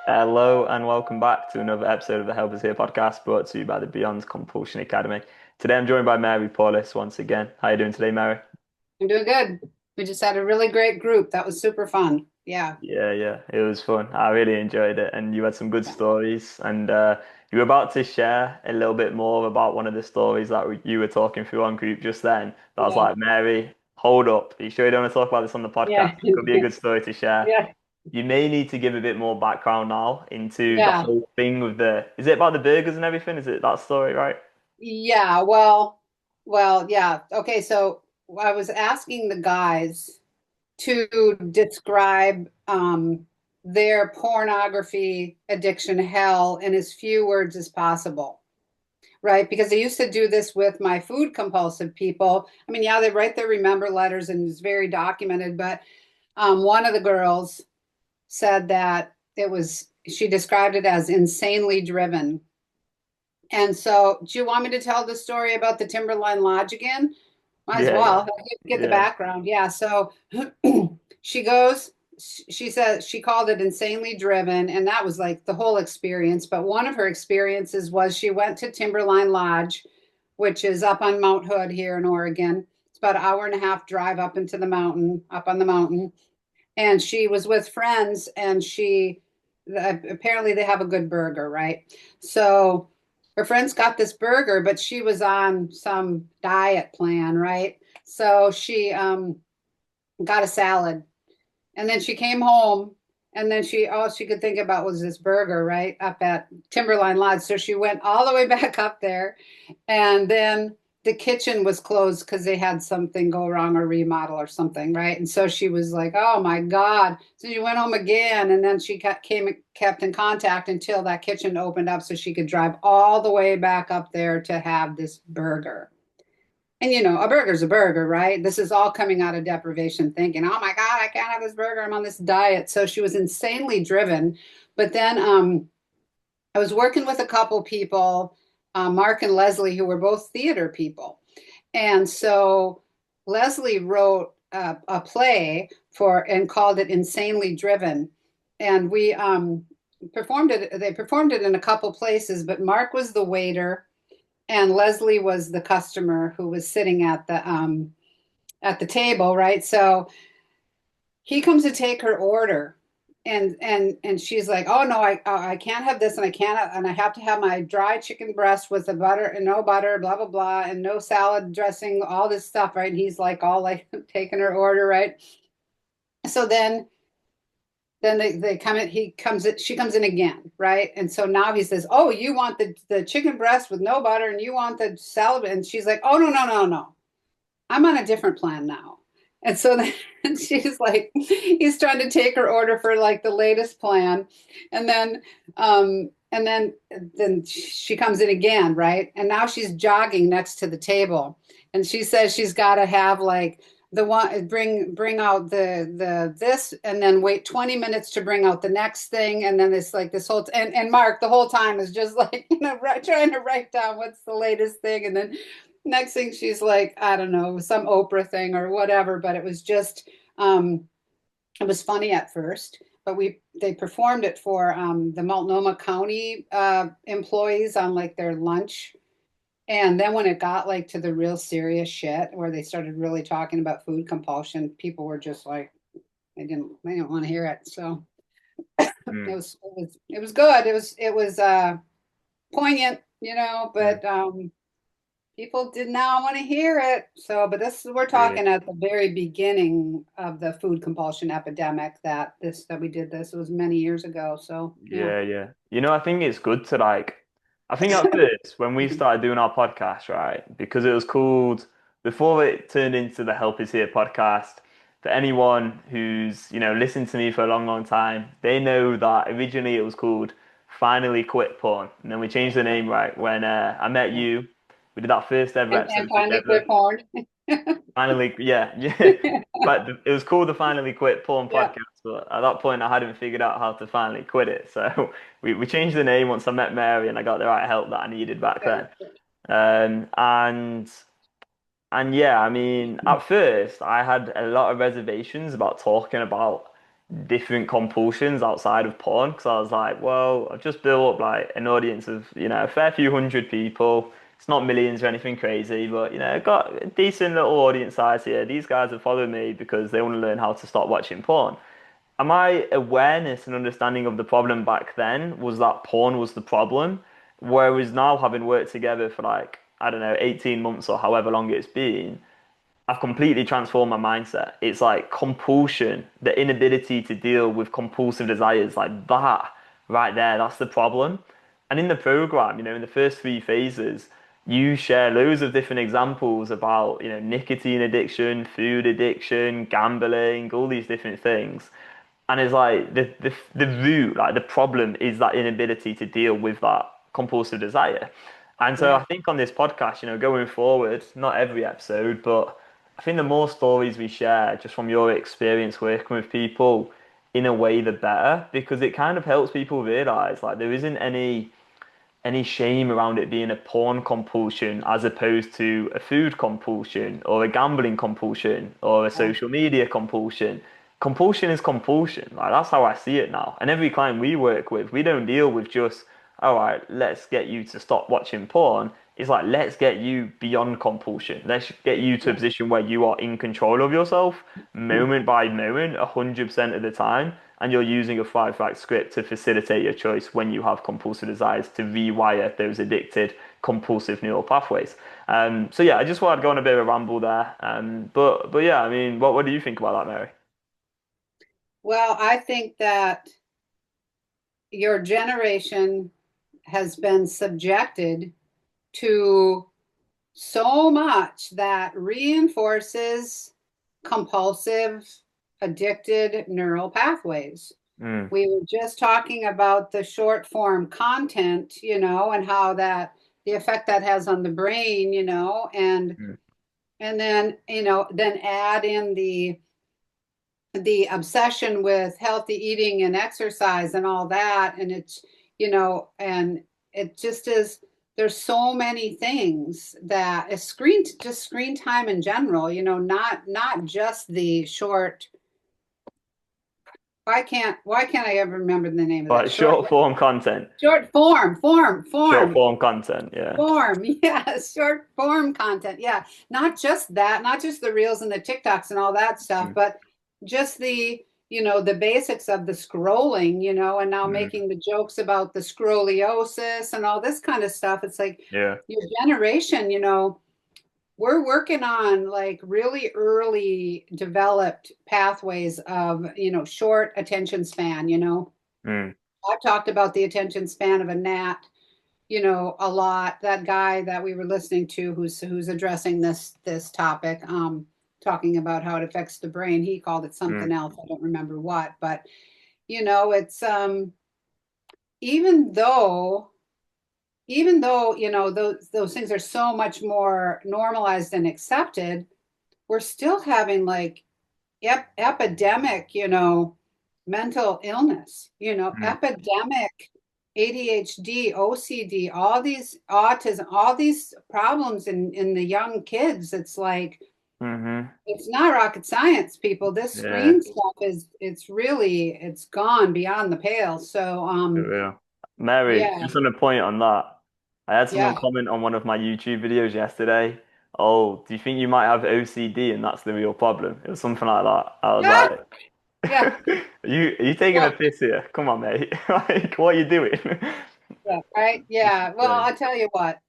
Hello and welcome back to another episode of the Help Us Here podcast brought to you by the Beyond Compulsion Academy. Today I'm joined by Mary Paulus once again. How are you doing today, Mary? I'm doing good. We just had a really great group. That was super fun. Yeah. Yeah, it was fun. I really enjoyed it and you had some good Yeah. stories and you were about to share a little bit more about one of the stories that you were talking through on group just then. But I was Yeah. like, Mary, hold up. Are you sure you don't want to talk about this on the podcast? Yeah. It could be a good story to share. Yeah. You may need to give a bit more background now into the Yeah. whole thing with is it about the burgers and everything? Is it that story, right? Yeah. Yeah. Okay. So I was asking the guys to describe their pornography addiction hell in as few words as possible. Right. Because I used to do this with my food compulsive people. I mean, yeah, they write their remember letters and it's very documented, but one of the girls said that she described it as insanely driven. And so, do you want me to tell the story about the Timberline Lodge again? Might as Yeah, yeah, well get the yeah. background. Yeah. So she goes, she said she called it insanely driven. And that was like the whole experience. But one of her experiences was she went to Timberline Lodge, which is up on Mount Hood here in Oregon. It's about an hour and a half drive up into the mountain, up on the mountain, and she was with friends and she apparently they have a good burger, right? So her friends got this burger, but she was on some diet plan, right? So she got a salad, and then she came home, and then she all she could think about was this burger, right, up at Timberline Lodge. So she went all the way back up there, and then the kitchen was closed because they had something go wrong or remodel or something, right? And so she was like, "Oh my God!" So she went home again, and then she kept in contact until that kitchen opened up, so she could drive all the way back up there to have this burger. And a burger's a burger, right? This is all coming out of deprivation thinking, oh my God, I can't have this burger. I'm on this diet. So she was insanely driven. But then I was working with a couple people, Mark and Leslie, who were both theater people. And so Leslie wrote a play for and called it Insanely Driven. And we performed it, they performed it in a couple places, but Mark was the waiter and Leslie was the customer who was sitting at the table, right? So he comes to take her order, and she's like, "Oh no, I can't have this, and I can't, and I have to have my dry chicken breast with the butter and no butter, blah blah blah, and no salad dressing, all this stuff, right?" And he's like, all like taking her order, right? So then they come in, she comes in again, right? And so now he says, "Oh, you want the chicken breast with no butter, and you want the salad," and she's like, "Oh no. I'm on a different plan now." And so then she's like, he's trying to take her order for like the latest plan. And then she comes in again, right? And now she's jogging next to the table. And she says she's got to have like the one bring out the this and then wait 20 minutes to bring out the next thing. And then it's like this whole and Mark the whole time is just like, trying to write down what's the latest thing. And then next thing she's like, I don't know, some Oprah thing or whatever, but it was just it was funny at first. But they performed it for the Multnomah County employees on like their lunch. And then when it got like to the real serious shit where they started really talking about food compulsion, people were just like they didn't want to hear it. So Mm, it was good. It was poignant, mm. but people did not want to hear it. So, but this we're Really? talking at the very beginning of the food compulsion epidemic that we did this. It was many years ago. So, yeah. Yeah. I think it's good to I think at first when we started doing our podcast, right, because it was called before it turned into the Help Is Here podcast. For anyone who's, listened to me for a long time, they know that originally it was called Finally Quit Porn. And then we changed the name, right, when I met you. We did that first ever And episode finally together. quit porn. Finally, yeah. But it was called the Finally Quit Porn Yeah. Podcast. But at that point, I hadn't figured out how to finally quit it. So we changed the name once I met Mary and I got the right help that I needed back then. Um, and and yeah, I mean, at first, I had a lot of reservations about talking about, different compulsions outside of porn because I was like, well, I've just built up like an audience of, a fair few hundred people. It's not millions or anything crazy, but I've got a decent little audience size here. These guys have followed me because they want to learn how to stop watching porn. And my awareness and understanding of the problem back then was that porn was the problem. Whereas now, having worked together for like, I don't know, 18 months or however long it's been, I've completely transformed my mindset. It's like compulsion, the inability to deal with compulsive desires, like that right there, that's the problem. And in the program, in the first three phases, you share loads of different examples about, nicotine addiction, food addiction, gambling, all these different things. And it's like the root, like the problem is that inability to deal with that compulsive desire. And so Yeah. I think on this podcast, going forward, not every episode, but I think the more stories we share just from your experience working with people, in a way, the better, because it kind of helps people realize like there isn't any shame around it being a porn compulsion as opposed to a food compulsion or a gambling compulsion or a social media compulsion. Compulsion is compulsion. Like that's how I see it now. And every client we work with, we don't deal with just, all right, let's get you to stop watching porn. It's like, let's get you beyond compulsion. Let's get you to a position where you are in control of yourself moment by moment, 100% of the time. And you're using a five-fact script to facilitate your choice when you have compulsive desires to rewire those addicted compulsive neural pathways. So yeah, I just wanted to go on a bit of a ramble there. But yeah, I mean, what do you think about that, Mary? Well, I think that your generation has been subjected to so much that reinforces compulsive, addicted neural pathways. Mm, We were just talking about the short form content, and how that the effect that has on the brain, mm, and then, then add in the obsession with healthy eating and exercise and all that. And it's, and it just is, there's so many things that a screen time in general, not just the short, why can't I ever remember the name of that but short form content, short short form content, yeah. form. Yeah, short form content. Yeah, not just that, not just the reels and the TikToks and all that stuff, Mm, but just the basics of the scrolling, and now mm, making the jokes about the scroliosis and all this kind of stuff. It's like yeah. your generation, we're working on like really early developed pathways of, short attention span, Mm, I've talked about the attention span of a gnat, a lot. That guy that we were listening to, who's addressing this topic, talking about how it affects the brain. He called it mm, something else. I don't remember what, but it's even though those things are so much more normalized and accepted, we're still having like epidemic, mental illness, mm, epidemic ADHD, OCD, all these autism, all these problems in the young kids. It's like, mm-hmm. it's not rocket science, people. This Yeah, screen stuff it's gone beyond the pale. So, for real. Mary, yeah, just on a point on that, I had someone yeah, comment on one of my YouTube videos yesterday. Oh, do you think you might have OCD and that's the real problem? It was something like that. I was yeah, like, yeah, are you taking a well, piss here? Come on, mate. Like, what are you doing? yeah, right, It's yeah. Well, insane. I'll tell you what.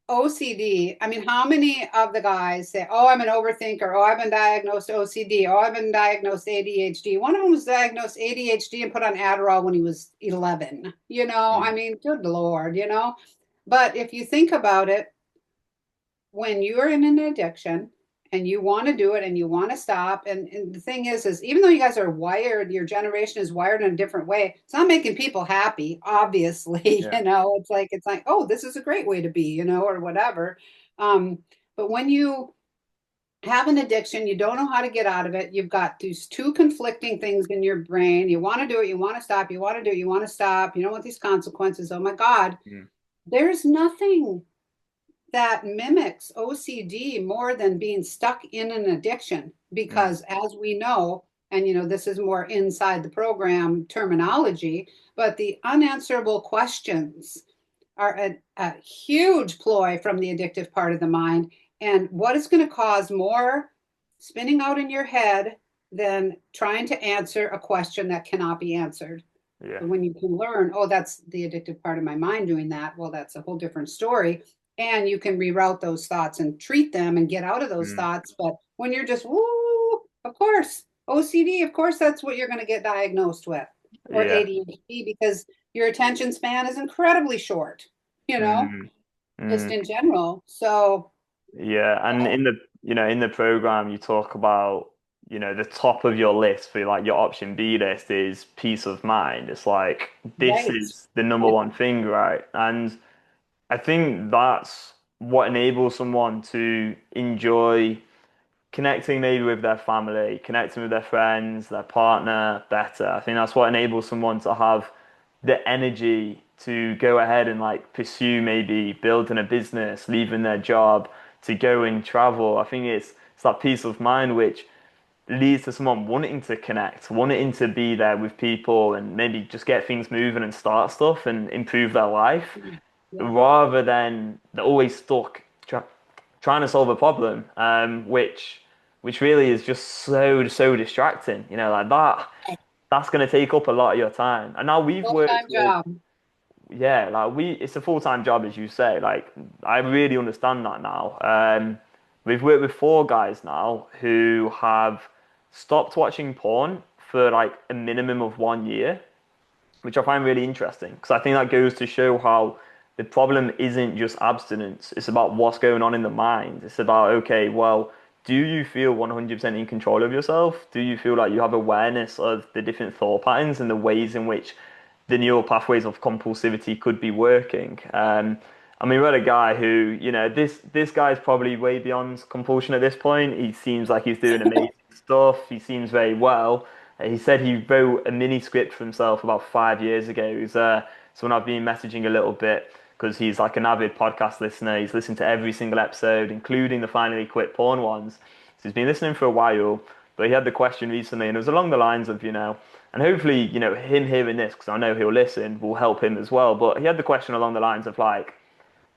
OCD. I mean, how many of the guys say, "Oh, I'm an overthinker. Oh, I've been diagnosed OCD. Oh, I've been diagnosed ADHD." One of them was diagnosed ADHD and put on Adderall when he was 11. I Mm, mean, good Lord, But if you think about it, when you're in an addiction and you want to do it and you want to stop, and the thing is even though you guys are wired, your generation is wired in a different way, it's not making people happy, obviously. yeah. It's like, oh, this is a great way to be, or whatever. But when you have an addiction, you don't know how to get out of it, you've got these two conflicting things in your brain. You want to do it, you want to stop, you want to do it, you want to stop, you don't want these consequences. Oh my God, Mm, there's nothing that mimics OCD more than being stuck in an addiction. mm, Because as we know, and this is more inside the program terminology, but the unanswerable questions are a huge ploy from the addictive part of the mind. And what is going to cause more spinning out in your head than trying to answer a question that cannot be answered? Yeah. When you can learn, oh, that's the addictive part of my mind doing that, well, that's a whole different story. And you can reroute those thoughts and treat them and get out of those Mm. thoughts. But when you're just, woo, of course, OCD, of course, that's what you're going to get diagnosed with, or Yeah. ADHD, because your attention span is incredibly short, you know, Mm. just Mm. in general. So, Yeah, and in the in the program you talk about, the top of your list for like your option B list is peace of mind. It's like this right. is the number one thing, right? And I think that's what enables someone to enjoy connecting maybe with their family, connecting with their friends, their partner better. I think that's what enables someone to have the energy to go ahead and like pursue maybe building a business, leaving their job to go and travel. I think it's that peace of mind which leads to someone wanting to connect, wanting to be there with people and maybe just get things moving and start stuff and improve their life Yeah. rather than they're always stuck trying to solve a problem, which really is just so distracting. Like that's going to take up a lot of your time. And now we've worked Full-time with, job. yeah, like it's a full-time job, as you say. Like I really understand that now. We've worked with four guys now who have stopped watching porn for like a minimum of 1 year, which I find really interesting because I think that goes to show how the problem isn't just abstinence. It's about what's going on in the mind. It's about, okay, well, do you feel 100% in control of yourself? Do you feel like you have awareness of the different thought patterns and the ways in which the neural pathways of compulsivity could be working? I mean, we had a guy who, this guy's probably way beyond compulsion at this point. He seems like he's doing amazing stuff. He seems very well. He said he wrote a mini script for himself about 5 years ago. He's someone I've been messaging a little bit because he's like an avid podcast listener. He's listened to every single episode, including the Finally Quit Porn ones. So he's been listening for a while, but he had the question recently, and it was along the lines of, and hopefully, him hearing this, because I know he'll listen, will help him as well. But he had the question along the lines of like,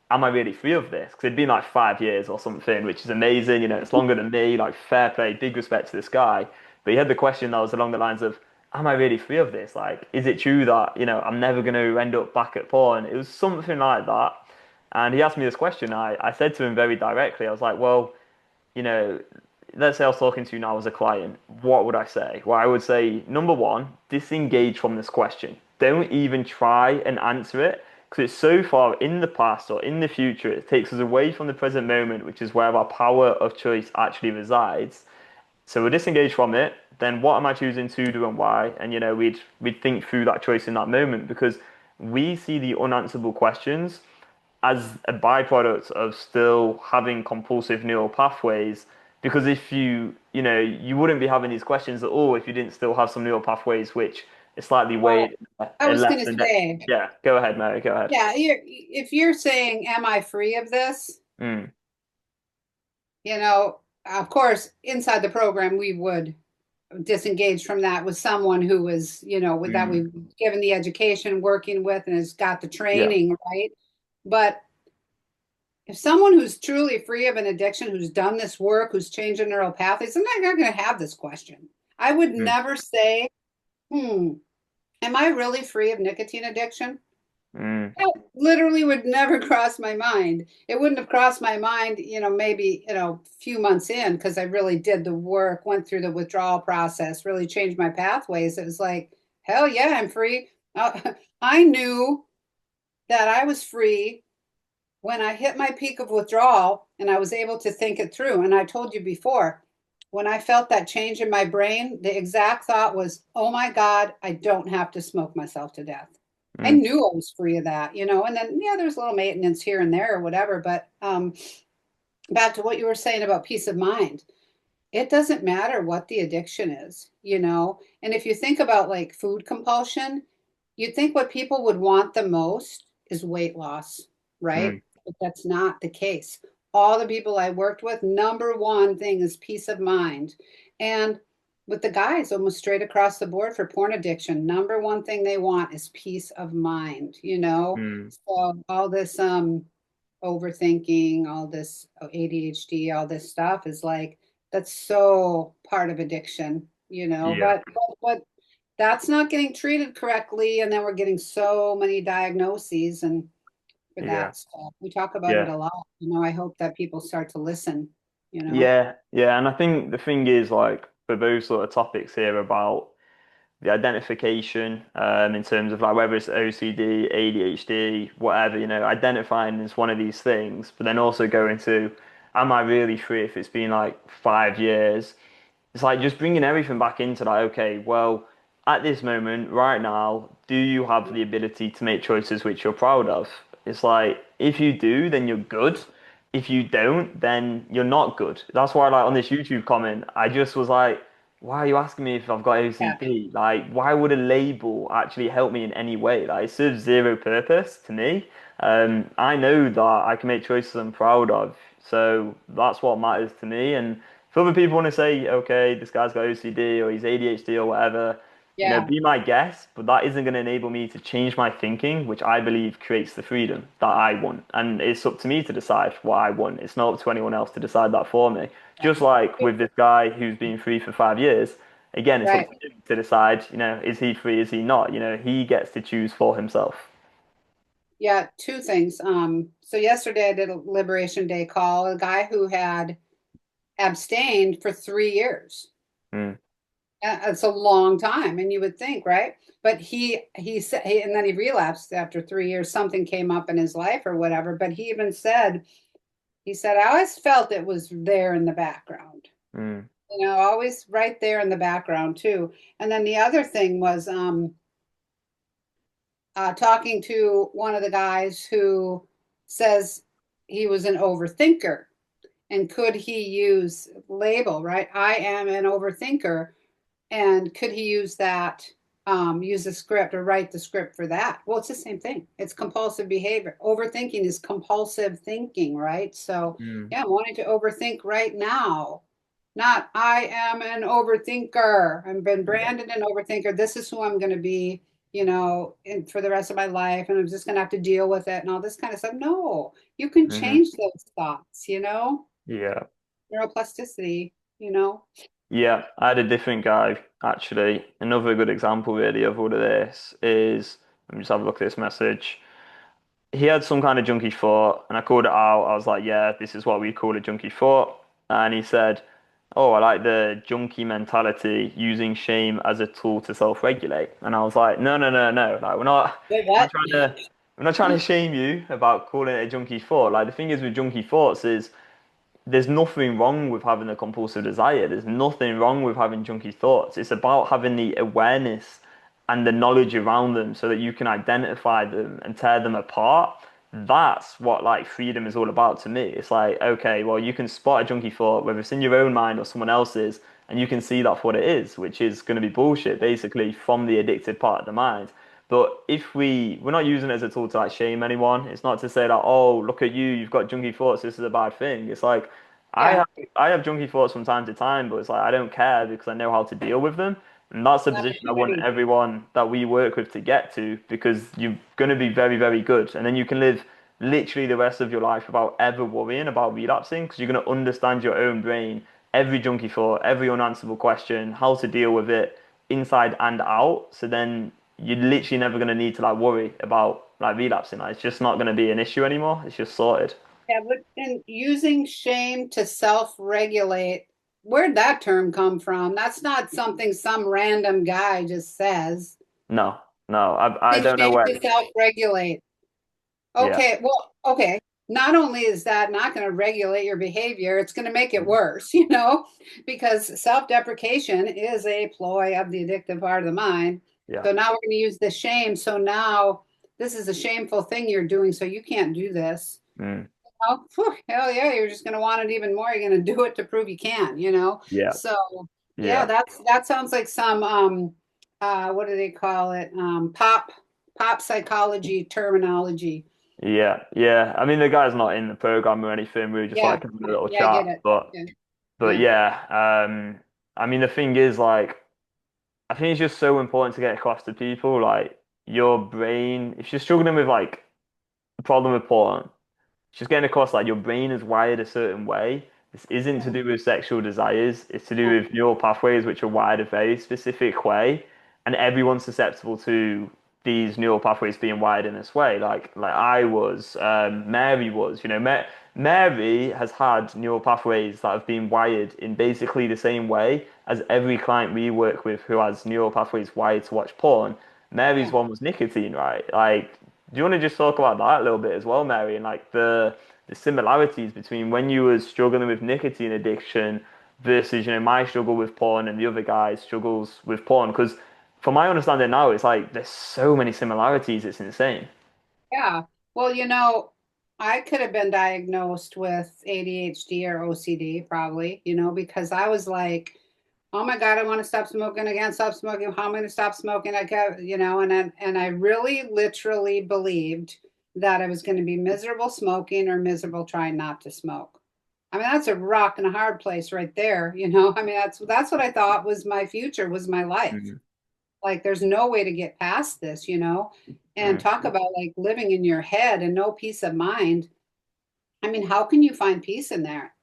am I really free of this? Because it'd been like 5 years or something, which is amazing. It's longer than me. Like, fair play, big respect to this guy. But he had the question that was along the lines of, am I really free of this? Like, is it true that, I'm never going to end up back at porn? It was something like that. And he asked me this question. I said to him very directly, I was like, well, you know, let's say I was talking to you now as a client, what would I say? Well, I would say, number one, disengage from this question. Don't even try and answer it because it's so far in the past or in the future. It takes us away from the present moment, which is where our power of choice actually resides. So we disengage from it. Then what am I choosing to do and why? And we'd think through that choice in that moment because we see the unanswerable questions as a byproduct of still having compulsive neural pathways. Because if you wouldn't be having these questions at all if you didn't still have some neural pathways which is slightly Well, weight I was going less to than say, yeah. Go ahead, Mary. Go ahead. yeah, if you're saying, am I free of this? Mm, Of course, inside the program, we would disengage from that with someone who was, with that mm, we've given the education, working with, and has got the yeah. training, right? But if someone who's truly free of an addiction, who's done this work, who's changed their neural pathways, I'm not going to have this question. I would Mm, never say, hmm, am I really free of nicotine addiction? mm, That literally would never cross my mind. It wouldn't have crossed my mind, maybe, a few months in because I really did the work, went through the withdrawal process, really changed my pathways. It was like, hell yeah, I'm free. I knew that I was free when I hit my peak of withdrawal and I was able to think it through. And I told you before, when I felt that change in my brain, the exact thought was, oh my God, I don't have to smoke myself to death. I mm, knew I was free of that, and then, yeah, there's a little maintenance here and there or whatever. But back to what you were saying about peace of mind, it doesn't matter what the addiction is. And if you think about like food compulsion, you'd think what people would want the most is weight loss, right? mm, But that's not the case. All the people I worked with, number one thing is peace of mind. And with the guys almost straight across the board for porn addiction. Number one thing they want is peace of mind, you know? Mm. So all this overthinking, all this ADHD, all this stuff is like that's so part of addiction, you know. Yeah. But that's not getting treated correctly, and then we're getting so many diagnoses and for Yeah. that stuff. We talk about it Yeah. a lot. You know, I hope that people start to listen, you know. Yeah. Yeah. And I think the thing is, like, for those sort of topics here about the identification, in terms of like whether it's OCD, ADHD, whatever, identifying as one of these things, but then also going to, am I really free if it's been like 5 years? It's like just bringing everything back into like, okay, well, at this moment, right now, do you have the ability to make choices which you're proud of? It's like, if you do, then you're good. If you don't, then you're not good. That's why, like, on this YouTube comment, I just was like, why are you asking me if I've got Yeah. OCD? Like, why would a label actually help me in any way? Like, it serves zero purpose to me. I know that I can make choices I'm proud of. So that's what matters to me. And if other people want to say, okay, this guy's got OCD or he's ADHD or whatever, Yeah. be my guest, but that isn't going to enable me to change my thinking, which I believe creates the freedom that I want. And it's up to me to decide what I want. It's not up to anyone else to decide that for me. Just like with this guy who's been free for 5 years, again, it's up Right. to him to decide, is he free, is he not? He gets to choose for himself. Yeah, two things. So yesterday I did a Liberation Day call, a guy who had abstained for 3 years. Mm, It's a long time, and you would think, right? But he said, and then he relapsed after 3 years. Something came up in his life or whatever. But he even said, he said, I always felt it was there in the background. mm, You know, always right there in the background too. And then the other thing was talking to one of the guys who says he was an overthinker, and could he use label, right? I am an overthinker, and could he use that, use the script or write the script for that? Well, it's the same thing. It's compulsive behavior. Overthinking is compulsive thinking, right? So mm. yeah, I'm wanting to overthink right now. Not I am an overthinker. I've been Yeah. branded an overthinker. This is who I'm going to be, you know, for the rest of my life, and I'm just going to have to deal with it and all this kind of stuff. No, you can Hmm. change those thoughts, you know, Yeah. neuroplasticity, you know. Yeah, I had a different guy actually. Another good example really of all of this is, let me just have a look at this message. He had some kind of junky thought, and I called it out. I was like, "Yeah, this is what we call a junky thought." And he said, "Oh, I like the junky mentality, using shame as a tool to self-regulate." And I was like, "No, no, no, no! Like, Wait, we're not what? trying to shame you about calling it a junky thought. Like, the thing is with junky thoughts is." There's nothing wrong with having a compulsive desire. There's nothing wrong with having junky thoughts. It's about having the awareness and the knowledge around them so that you can identify them and tear them apart. That's what like freedom is all about to me. It's like, okay, well, you can spot a junky thought, whether it's in your own mind or someone else's, and you can see that's what it is, which is going to be bullshit, basically, from the addicted part of the mind. But if we're not using it as a tool to like shame anyone. It's not to say that, oh, look at you, you've got junky thoughts, this is a bad thing. It's like I Yeah, have I have junky thoughts from time to time, but it's like I don't care because I know how to deal with them. And that's the not position I want everybody. everyone that we work with to get to because you're going to be very, very good. And then you can live literally the rest of your life without ever worrying about relapsing because you're going to understand your own brain, every junky thought, every unanswerable question, how to deal with it inside and out. So then you're literally never going to need to like worry about like relapsing. Like, it's just not going to be an issue anymore. It's just sorted. Yeah, but and using shame to self-regulate, where'd that term come from? That's not something some random guy just says. No, no, I Using don't know shame where. to self-regulate. Yeah. Okay, well, okay. Not only is that not going to regulate your behavior, it's going to make it Mm. worse, you know, because self-deprecation is a ploy of the addictive part of the mind. Yeah. So now we're going to use the shame. So now this is a shameful thing you're doing, so you can't do this. Mm. Oh, phew, hell yeah, you're just going to want it even more. You're going to do it to prove you can, you know? Yeah. So yeah, Yeah. that sounds like some what do they call it? Pop psychology terminology. Yeah. Yeah. I mean, the guy's not in the program or anything. We were just Yeah. like having a little Yeah, I get chat, it. but Yeah. but Yeah. yeah. I mean, the thing is, like, I think it's just so important to get across to people, like, your brain, if you're struggling with, like, a problem with porn, just getting across like your brain is wired a certain way. This isn't to Yeah. do with sexual desires. It's to do with neural pathways which are wired a very specific way, and everyone's susceptible to these neural pathways being wired in this way. Like I was, Mary was. Mary has had neural pathways that have been wired in basically the same way as every client we work with who has neural pathways wired to watch porn. Mary's Yeah. one was nicotine, right? Like, do you want to just talk about that a little bit as well, Mary, and like the similarities between when you were struggling with nicotine addiction versus, my struggle with porn and the other guy's struggles with porn? Because from my understanding now, it's like there's so many similarities, it's insane. Yeah. Well, I could have been diagnosed with ADHD or OCD probably, because I was like, oh my God, I want to stop smoking. I can't stop smoking. How am I going to stop smoking? I kept, and I really literally believed that I was going to be miserable smoking or miserable trying not to smoke. I mean, that's a rock and a hard place right there. I mean, that's what I thought was my future, was my life. Mm, Like there's no way to get past this. And mm. talk about like living in your head and no peace of mind. I mean, how can you find peace in there?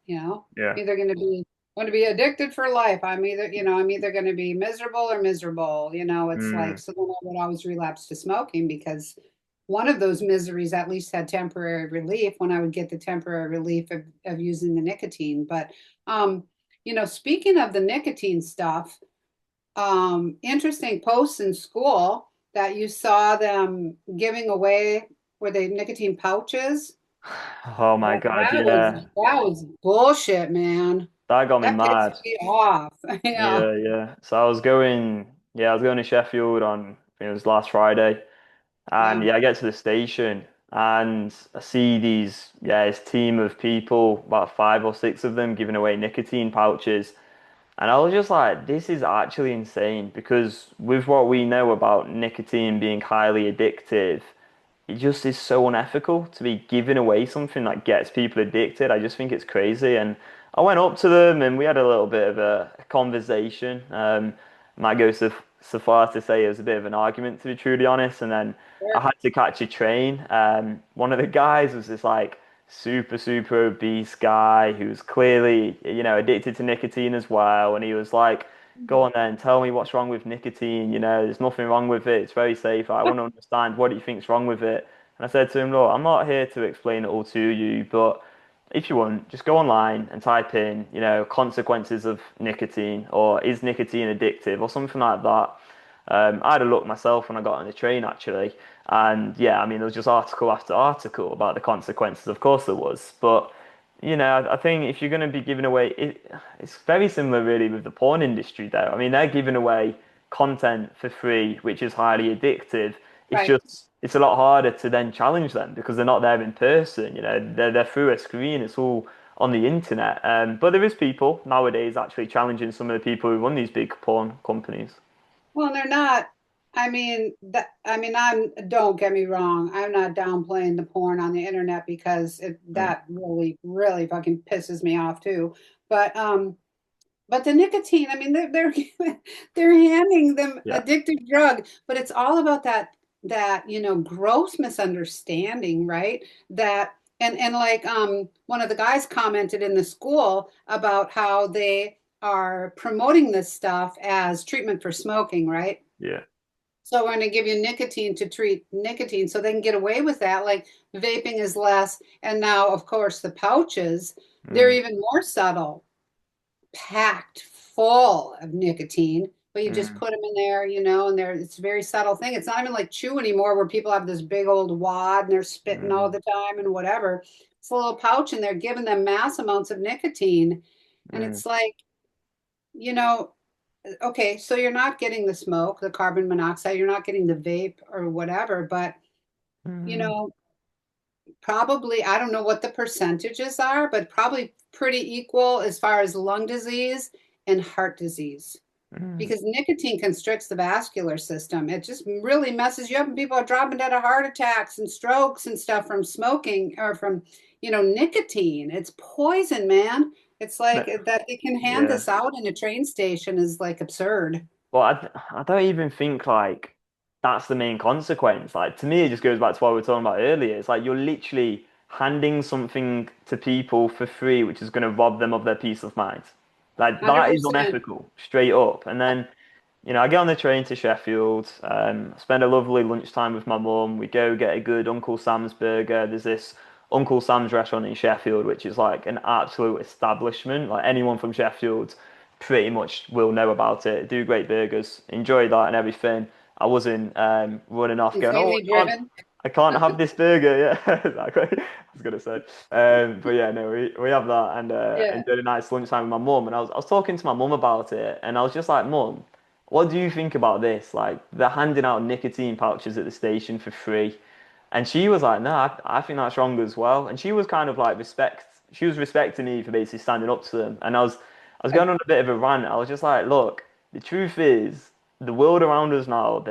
Yeah. Either going to be addicted for life. I'm either going to be miserable or miserable. It's like, Mm, so then I would always relapse to smoking because one of those miseries at least had temporary relief when I would get the temporary relief of using the nicotine. But speaking of the nicotine stuff, interesting posts in school that you saw them giving away, were they nicotine pouches? oh my That, God, that was yeah. that was bullshit, man. That got me That pissed mad. me off. Yeah. Yeah, yeah. So I was going to Sheffield on, I think it was last Friday. And Yeah. yeah, I get to the station and I see this team of people, about five or six of them, giving away nicotine pouches. And I was just like, this is actually insane because with what we know about nicotine being highly addictive, it just is so unethical to be giving away something that gets people addicted. I just think it's crazy. And I went up to them and we had a little bit of a conversation. Might go so far to say it was a bit of an argument, to be truly honest. And then I Sure. had to catch a train. One of the guys was this like super, super obese guy who was clearly, addicted to nicotine as well. And he was like, go on then, tell me what's wrong with nicotine. There's nothing wrong with it. It's very safe. I want to understand what do you think's wrong with it. And I said to him, look, I'm not here to explain it all to you, but if you want, just go online and type in, consequences of nicotine or is nicotine addictive or something like that. I had a look myself when I got on the train actually, and yeah, I mean there was just article after article about the consequences. Of course there was, but I think if you're going to be giving away, it's very similar really with the porn industry there. I mean they're giving away content for free, which is highly addictive. Right. It's a lot harder to then challenge them because they're not there in person. They're through a screen. It's all on the internet. But there is people nowadays actually challenging some of the people who run these big porn companies. Well, they're not. Don't get me wrong. I'm not downplaying the porn on the internet because Mm, that really, really fucking pisses me off too. But but the nicotine, I mean, they're they're handing them yeah, addictive drug, but it's all about that gross misunderstanding, right? That and like one of the guys commented in the school about how they are promoting this stuff as treatment for smoking, right? yeah. So we're going to give you nicotine to treat nicotine so they can get away with that. Like vaping is less. And now, of course, the pouches, they're Mm, even more subtle, packed full of nicotine, but you just mm, put them in there, and it's a very subtle thing. It's not even like chew anymore where people have this big old wad and they're spitting all mm, the time and whatever. It's a little pouch and they're giving them mass amounts of nicotine. And mm, it's like, you know, okay, so you're not getting the smoke, the carbon monoxide, you're not getting the vape or whatever, but you mm, know, probably, I don't know what the percentages are, but probably pretty equal as far as lung disease and heart disease. mm, Because nicotine constricts the vascular system. It just really messes you up, and people are dropping dead of heart attacks and strokes and stuff from smoking or from nicotine. It's poison, man. It's like No, that they can hand yeah. this out in a train station is like absurd. But I don't even think like that's the main consequence. Like to me, it just goes back to what we were talking about earlier. It's like you're literally handing something to people for free, which is going to rob them of their peace of mind. Like that is 100%. unethical, straight up. And then I get on the train to Sheffield, spend a lovely lunchtime with my mum. We go get a good Uncle Sam's burger. There's this Uncle Sam's restaurant in Sheffield, which is like an absolute establishment. Like anyone from Sheffield pretty much will know about it. Do great burgers, enjoy that and everything. I wasn't running off going, oh, Insanely driven. I can't have this burger. Yeah, exactly. I was gonna say, but yeah, no, we have that and Yeah. enjoyed a nice lunchtime with my mum. And I was talking to my mum about it, and I was just like, Mum, what do you think about this? Like they're handing out nicotine pouches at the station for free. And she was like, no, I think that's wrong as well. And she was kind of like she was respecting me for basically standing up to them. And I was going on a bit of a rant. I was just like, look, the truth is, the world around us now,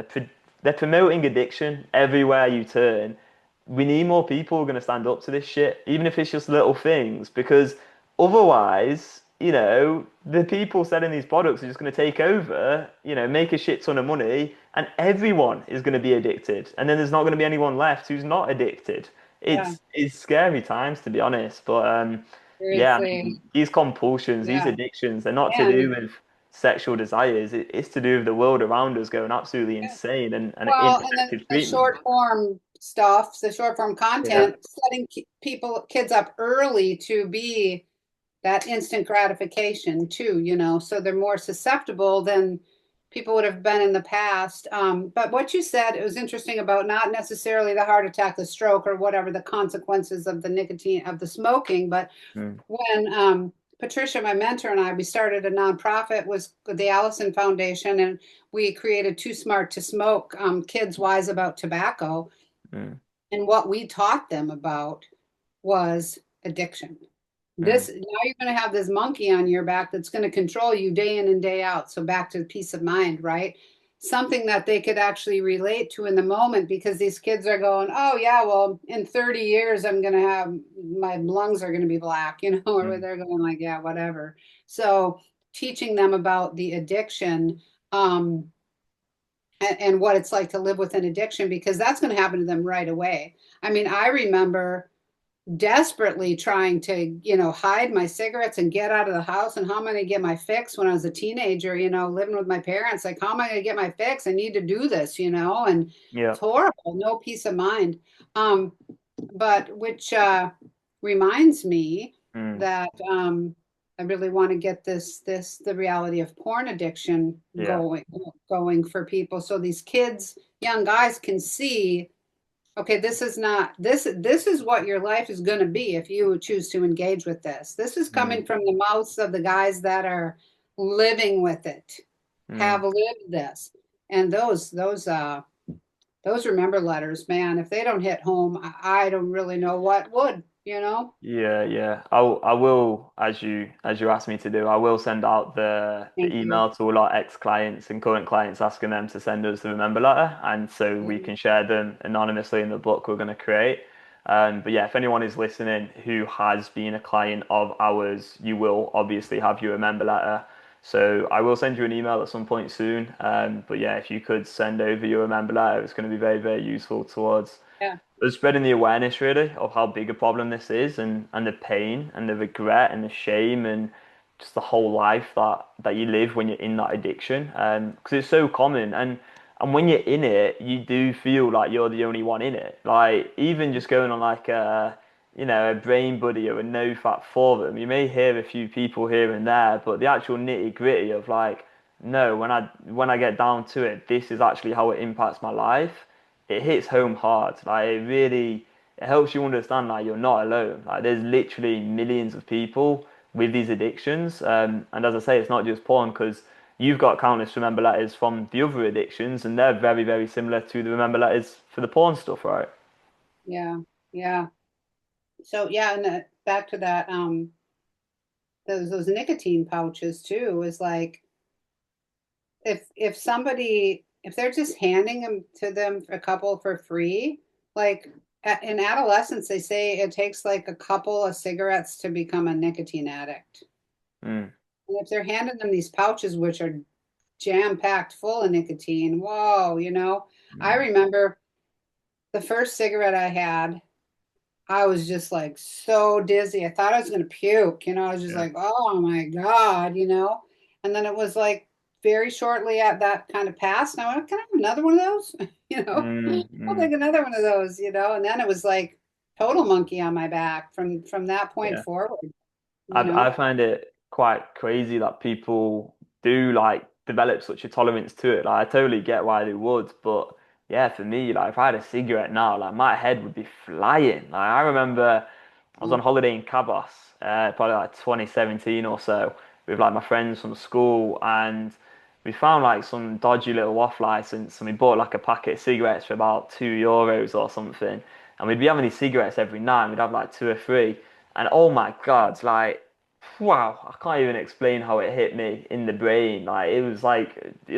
they're promoting addiction everywhere you turn. We need more people who are going to stand up to this shit, even if it's just little things, because otherwise, the people selling these products are just going to take over, make a shit ton of money, and everyone is going to be addicted. And then there's not going to be anyone left who's not addicted. Yeah. It's scary times, to be honest. But yeah, I Seriously. mean, these compulsions, these Yeah. addictions, they're not to do And with sexual desires. It's to do with the world around us going absolutely yeah. insane and Well, and then ineffective the treatment. short form stuff, the short form Yeah. content, setting kids up early to be that instant gratification too, so they're more susceptible than people would have been in the past. But what you said, it was interesting about not necessarily the heart attack, the stroke, or whatever the consequences of the nicotine of the smoking, but Mm, when Patricia, my mentor, and I, we started a nonprofit, was the Allison Foundation, and we created Too Smart to Smoke, Kids Wise About Tobacco. mm, And what we taught them about was addiction. mm. Now you're going to have this monkey on your back that's going to control you day in and day out. So back to peace of mind, right? Something that they could actually relate to in the moment, because these kids are going, oh yeah, well, in 30 years I'm going to have, my lungs are going to be black, or Mm. they're going like, yeah, whatever. So teaching them about the addiction, um, and what it's like to live with an addiction, because that's going to happen to them right away. I mean, I remember desperately trying to, hide my cigarettes and get out of the house. And how am I going to get my fix when I was a teenager, living with my parents? Like, how am I going to get my fix? I need to do this, and Yeah. it's horrible, no peace of mind. Um, but which reminds me Mm. that I really want to get the reality of porn addiction Yeah. going for people. So these kids, young guys can see, okay, this is not this is what your life is going to be if you choose to engage with this. This is Mm. coming from the mouths of the guys that are living with it, Mm. have lived this. And those remember letters, man, if they don't hit home, I don't really know what would. Yeah, yeah. I will, as you asked me to do, I will send out the Thank you. email to all our ex-clients and current clients asking them to send us the remember letter, and so we Mhm. can share them anonymously in the book we're going to create. But yeah, if anyone is listening who has been a client of ours, you will obviously have your remember letter. So I will send you an email at some point soon. But yeah, if you could send over your remember letter, it's going to be very, very useful towards Yeah. spreading the awareness really of how big a problem this is and the pain and the regret and the shame and just the whole life that you live when you're in that addiction because it's so common and when you're in it you do feel like you're the only one in it like even just going on like a brain buddy or a no fat forum you may hear a few people here and there but the actual nitty gritty of like no when I get down to it this is actually how it impacts my life it hits home hard. Like it helps you understand like you're not alone. Like there's literally millions of people with these addictions. And as I say, it's not just porn because you've got countless remember letters from the other addictions, and they're very, very similar to the remember letters for the porn stuff, right? Yeah. Yeah. So yeah, and back to that, those nicotine pouches too is like, if they're just handing them to them a couple for free, like in adolescence they say it takes like a couple of cigarettes to become a nicotine addict. Mm, And if they're handing them these pouches, which are jam-packed full of nicotine, whoa, I mm, remember the first cigarette I had, I was just like so dizzy. I thought I was going to puke, I was just yeah. like, oh my God. And then it was like very shortly at that kind of passed. And I went, can I have another one of those? Mm, I'll mm, take another one of those. And then it was like total monkey on my back from that point yeah. forward, you I know? find it quite crazy that people do like develop such a tolerance to it. Like I totally get why they would, but yeah, for me, like if I had a cigarette now, like my head would be flying. Like I remember I was on holiday in Cabos, probably like 2017 or so, with like my friends from school, and we found like some dodgy little off license, and we bought like a packet of cigarettes for about €2 or something, and we'd be having these cigarettes every night. We'd have like two or three, and oh my God, wow, I can't even explain how it hit me in the brain. Like it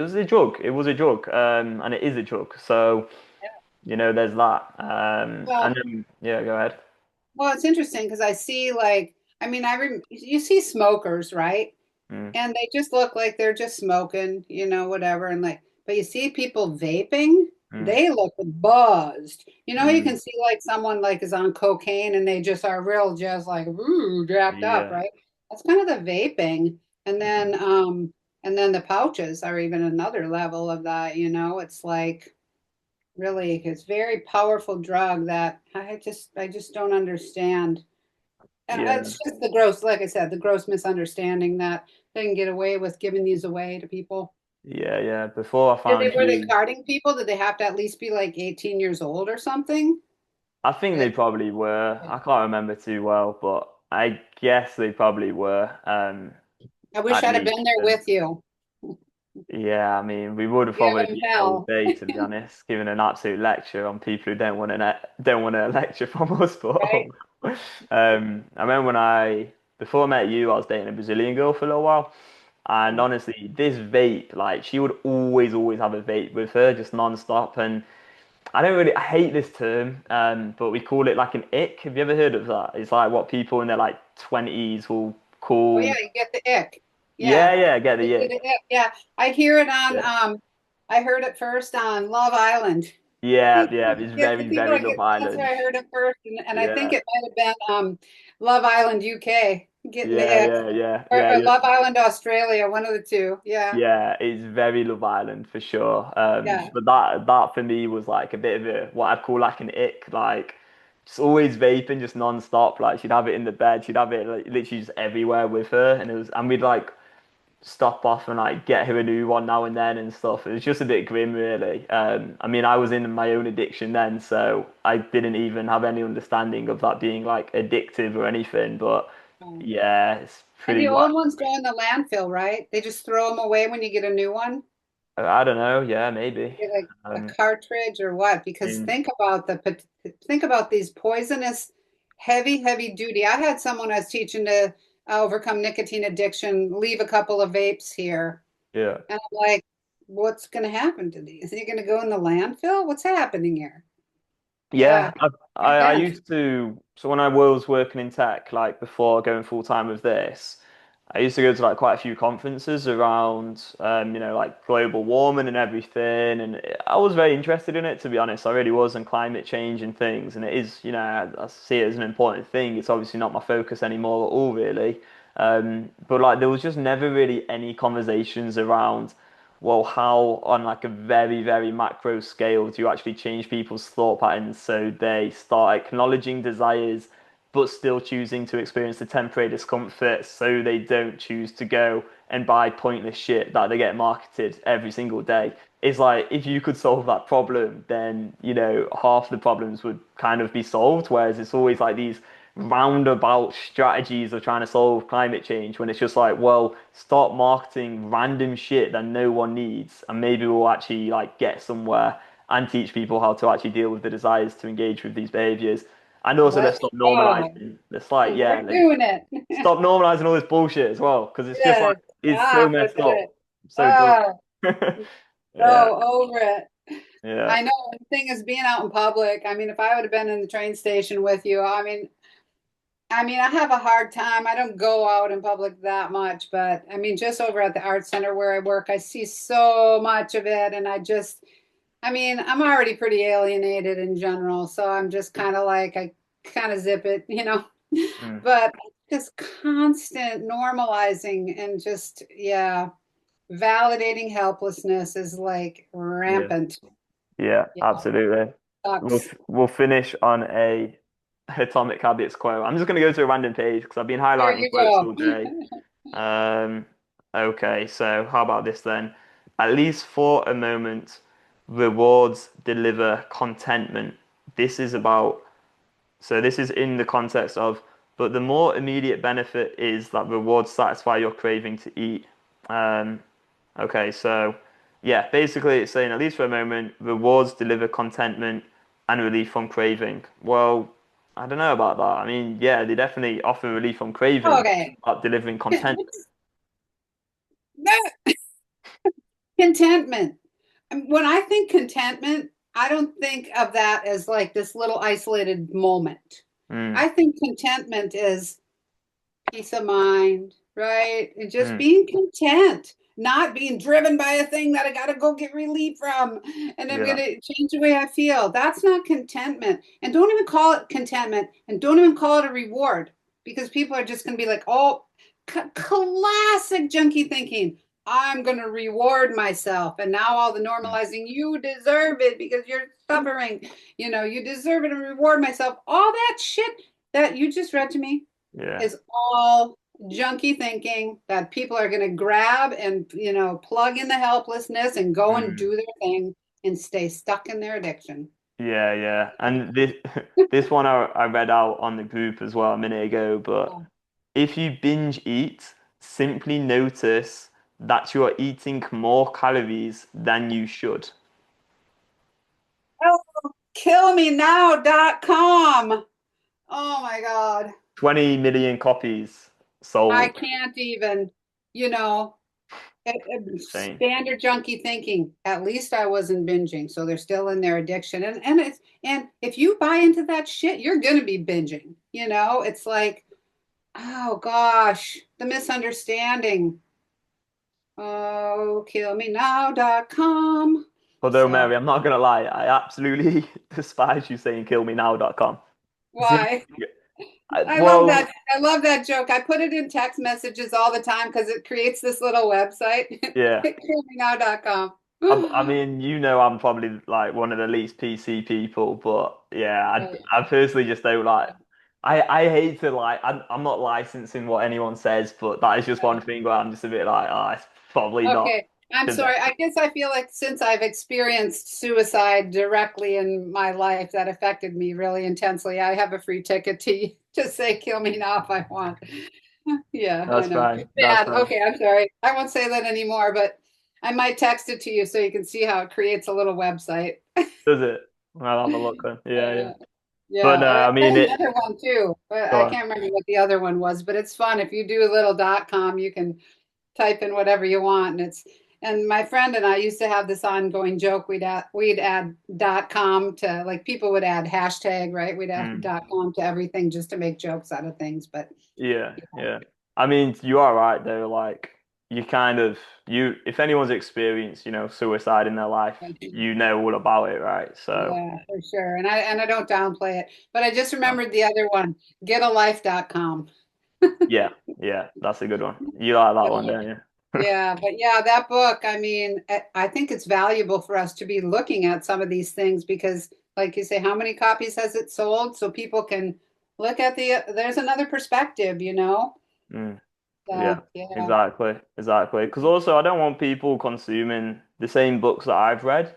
was a drug. It was a drug, and it is a drug. So there's that. And Well, then yeah, go ahead. well, it's interesting because I see like, I mean, you see smokers, right? Mm, And they just look like they're just smoking, whatever. And like, but you see people vaping, mm, they look buzzed. You mm, can see like someone like is on cocaine and they just are real, just like ooh, jacked up, yeah. right? That's kind of the vaping. And then, Mm, um, and then the pouches are even another level of that. It's like really, it's very powerful drug that I just don't understand. yeah. It's just the gross, like I said, the gross misunderstanding that they can get away with giving these away to people. Yeah, yeah. Before I Did they found were they you, carding people? Did they have to at least be like 18 years old or something? I think Yeah. they probably were. I can't remember too well, but I guess they probably were. I wish At I'd have least. been there with you. Yeah, I mean, we would have Give probably them been there all hell. day, to be honest, giving an absolute lecture on people who don't want to lecture from us. But Right? I remember before I met you, I was dating a Brazilian girl for a little while, and honestly, this vape, like, she would always have a vape with her, just non-stop. And I hate this term, but we call it like an ick. Have you ever heard of that? It's like what people in their like 20s will Oh yeah, call, you get the ick. yeah, Yeah. yeah, get You the get ick. the ick. Yeah. I hear it on Yeah. I heard it first on Love Island. Yeah, yeah, it's Get the very, people very I get Love that's where Island. I heard it first. And I think Yeah, it might have been Love Island UK getting the yeah, ick. yeah, yeah, yeah, Or yeah. Love Island Australia, one of the two. Yeah. Yeah, it's very Love Island for sure. Yeah. But that for me was like a bit of a what I'd call like an ick, like just always vaping, just non-stop. Like she'd have it in the bed, she'd have it like literally just everywhere with her, and we'd like stop off and like get her a new one now and then and stuff. It was just a bit grim, really. I mean, I was in my own addiction then, so I didn't even have any understanding of that being like addictive or anything. But Um, yeah, it's and the pretty old whack. ones go in the landfill, right? They just throw them away when you get a new one. I don't know. Yeah, maybe. Get a Um, cartridge or what? Because in, think about these poisonous, heavy duty. I had someone I was teaching to overcome nicotine addiction leave a couple of vapes here, yeah. and I'm like, what's going to happen to these? Are you going to go in the landfill? What's happening here? Yeah, Yeah, I intense. used to. So when I was working in tech, like before going full time with this, I used to go to like quite a few conferences around, like global warming and everything. And I was very interested in it, to be honest. I really was, and climate change and things. And it is, I see it as an important thing. It's obviously not my focus anymore at all, really. But like there was just never really any conversations around well, how on like a very macro scale do you actually change people's thought patterns so they start acknowledging desires but still choosing to experience the temporary discomfort so they don't choose to go and buy pointless shit that they get marketed every single day. It's like if you could solve that problem, then half the problems would kind of be solved. Whereas it's always like these roundabout strategies of trying to solve climate change when it's just like, well, start marketing random shit that no one needs, and maybe we'll actually like get somewhere and teach people how to actually deal with the desires to engage with these behaviors. And also, let's Let's stop go. normalizing. Let's like, yeah, We're like doing it. stop normalizing all this bullshit as well, because it's just like Yeah, it's so stop with messed up, it. so dumb. Oh, Yeah, so over it. yeah, I know the thing is being out in public. I mean, if I would have been in the train station with you, I mean, I mean, I have a hard time. I don't go out in public that much, but I mean, just over at the art center where I work, I see so much of it. And I mean, I'm already pretty alienated in general. So I'm just kind of like, I kind of zip it, Mm, but just constant normalizing and just, yeah, validating helplessness is like yeah. rampant. Yeah, Yeah, absolutely. sucks. We'll finish on a Atomic Habits quote. I'm just going to go to a random page because I've been There highlighting you quotes go. all day. Um, okay, so how about this then? At least for a moment, rewards deliver contentment. This is about, so this is in the context of, but the more immediate benefit is that rewards satisfy your craving to eat. Um, okay, so yeah, basically it's saying at least for a moment, rewards deliver contentment and relief from craving. Well, I don't know about that. I mean, yeah, they definitely offer relief from craving, but it's Okay. about delivering contentment. Contentment. When I think contentment, I don't think of that as like this little isolated moment. Mm, I think contentment is peace of mind, right? And just mm, being content, not being driven by a thing that I got to go get relief from and I'm going yeah. to change the way I feel. That's not contentment. And don't even call it contentment and don't even call it a reward because people are just going to be like, oh, classic junkie thinking. I'm going to reward myself. And now all the Mm, normalizing, you deserve it because you're suffering. You deserve it and reward myself. All that shit that you just read to me yeah. is all junky thinking that people are going to grab and plug in the helplessness and go and Mm. do their thing and stay stuck in their addiction. Yeah, yeah. And this this one I read out on the group as well a minute ago, but if you binge eat, simply notice that you are eating more calories than you should. Oh, killmenow.com. Oh my God. 20 million copies I sold. can't even, you know, Insane. standard junkie thinking. At least I wasn't binging, so they're still in their addiction. And if you buy into that shit, you're gonna be binging. It's like, oh gosh, the misunderstanding. Oh, killmenow.com. Although, So Mary, I'm not gonna lie, I absolutely despise you saying killmenow.com. Simply, why? I love that. well, I love that joke. I put it in text messages all the time because it creates this little website. yeah. killmenow.com. I mean, I'm probably like one of the least PC people, but yeah, Right. I personally just don't like. I hate to like. I'm not licensing what anyone says, but that is just one thing where I'm just a bit like, oh, it's probably not. Okay. I'm Should sorry. I guess I feel like since I've experienced suicide directly in my life that affected me really intensely, I have a free ticket to say kill me now if I want. Yeah, I That's know. fine. It's That's bad. fine. Okay, I'm sorry. I won't say that anymore, but I might text it to you so you can see how it creates a little website. Does it? I'll have a look then. Yeah, yeah. Uh, But yeah, no, I I mean have it. another one too, but Go I on. can't remember what the other one was, but it's fun. If you do a little .com, you can type in whatever you want, and my friend and I used to have this ongoing joke. We'd add .com to, like, people would add hashtag, right? We'd add Mm. .com to everything just to make jokes out of things. But Yeah, yeah. I mean, you are right though. Like, you kind of if anyone's experienced, suicide in their life, you know all about it, right? So, yeah, for sure. And I don't downplay it, but I just no. remembered the other one, getalife.com. Yeah, yeah, that's a good one. You like that Get a one, life. don't you? Yeah, but yeah, that book, I mean, I think it's valuable for us to be looking at some of these things because, like you say, how many copies has it sold? So people can look at there's another perspective. Mm, yeah, So, yeah. exactly, exactly. Because also, I don't want people consuming the same books that I've read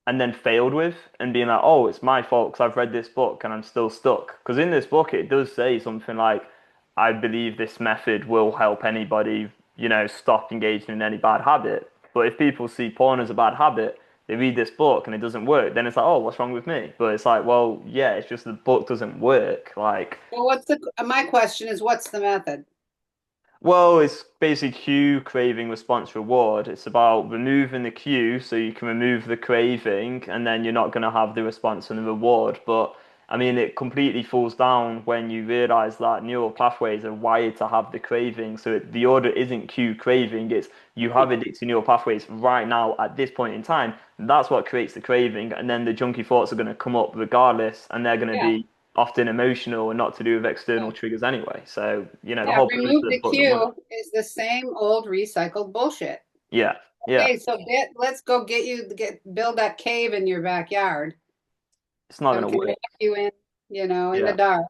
and then failed with and being like, oh, it's my fault because I've read this book and I'm still stuck. Because in this book, it does say something like, I believe this method will help anybody, stop engaging in any bad habit. But if people see porn as a bad habit, they read this book and it doesn't work, then it's like, oh, what's wrong with me? But it's like, well, yeah, it's just the book doesn't work. Like, Well, my question is, what's the method? well, it's basically cue, craving, response, reward. It's about removing the cue so you can remove the craving, and then you're not going to have the response and the reward. But I mean, it completely falls down when you realize that neural pathways are wired to have the craving. So the order isn't cue craving, it's you have addictive neural pathways right now at this point in time. That's what creates the craving. And then the junky thoughts are going to come up regardless, and they're going to Yeah. be often emotional and not to do with Yeah. external triggers anyway. So, the Yeah. whole purpose Remove of the the book doesn't work. cue is the same old recycled bullshit. Yeah. Yeah. Okay, so let's go build that cave in your backyard It's not so going we to can work. lock you in, in the Yeah. dark.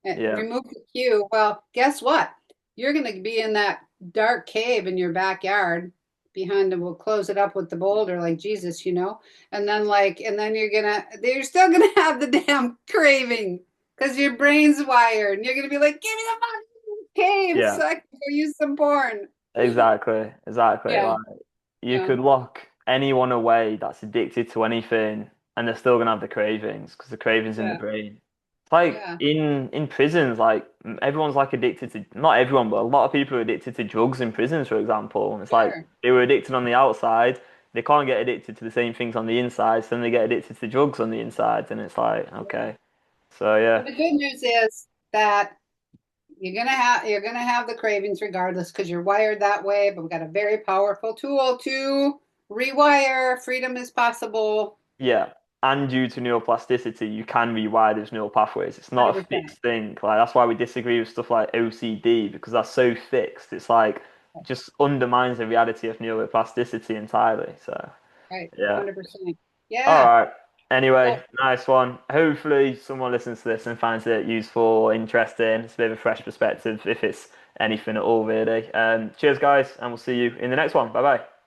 Yeah. Remove the cue. Well, guess what? You're going to be in that dark cave in your backyard behind them. We'll close it up with the boulder, like Jesus, and then you're still gonna have the damn craving because your brain's wired, and you're gonna be like, give me the fucking cave Yeah. so I can go use some porn. Exactly. Exactly. Yeah, Like you yeah, could lock anyone away that's addicted to anything and they're still gonna have the cravings because the cravings in the yeah, brain. It's like yeah. in prisons, like everyone's like addicted to not everyone, but a lot of people are addicted to drugs in prisons, for example. And it's like Sure. they were addicted on the outside, they can't get addicted to the same things on the inside, so then they get addicted to drugs on the inside, and it's like, okay. So Well, yeah. the good news is that you're gonna have the cravings regardless because you're wired that way. But we got a very powerful tool to rewire. Freedom is possible. Yeah, and due to neuroplasticity, you can rewire those neural pathways. It's not a 100%. fixed thing. Like that's why we disagree with stuff like OCD because that's so fixed. It's like just undermines the reality of neuroplasticity entirely. So Right. yeah. 100%. All Yeah. right. So, Anyway, nice one. Hopefully someone listens to this and finds it useful or interesting. It's a bit of a fresh perspective if it's anything at all, really. Cheers, guys, and we'll see you in the next one. Bye bye.